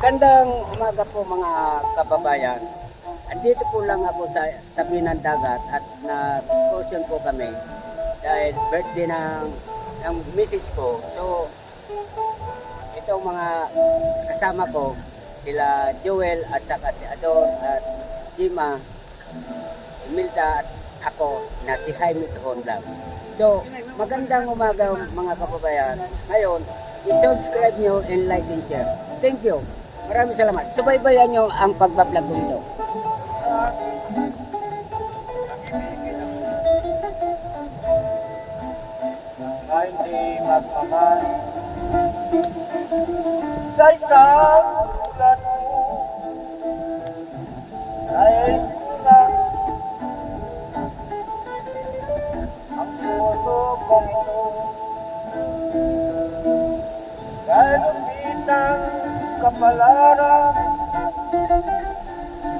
Magandang umaga po mga kababayan. Andito po lang ako sa tabi ng dagat at na-excursion po kami dahil birthday ng misis ko. So, itong mga kasama ko, sila Joel at saka si Adon at Jima, Imelda at ako na si Jaime Honda. So, magandang umaga mga kababayan. Ngayon, i-subscribe nyo and like and share. Thank you. Maraming salamat. Subaybayan nyo ang pagbablog ko nito. Hindi magmamahal sa isang ulan mo dahil kulang ang puso kong ito dahil umitang kapalaran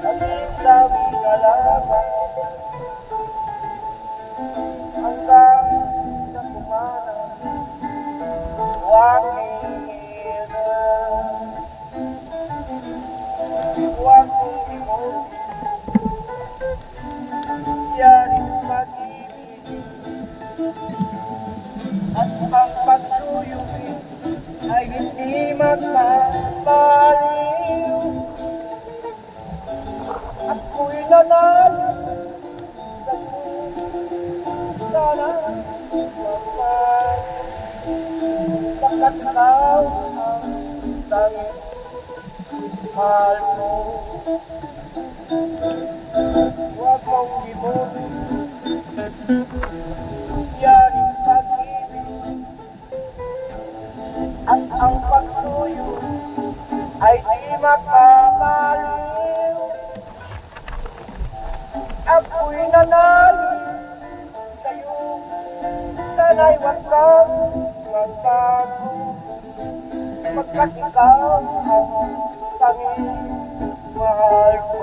naging sabi na lamang hanggang sa kumana aking ina huwag mong limutin yaring pag-ibig at ang pagsuyuin ay hindi magpapaliw at ko'y nanalo sana pagkat ikaw ang tanging mahal ko. Huwag mong limutin yaring pag-ibig at ang pagsuyo ay di magpapaliw. Ako'y nanalo sa'yo, sana'y huwag kang magbago pagkat ikaw ang tanging mahal ko.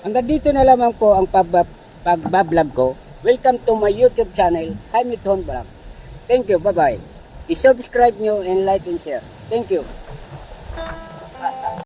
Hanggang dito na lamang po ang pagbablog ko. Welcome to my YouTube channel, Jaime Honda. Thank you, bye-bye. I-subscribe nyo and like and share. Thank you.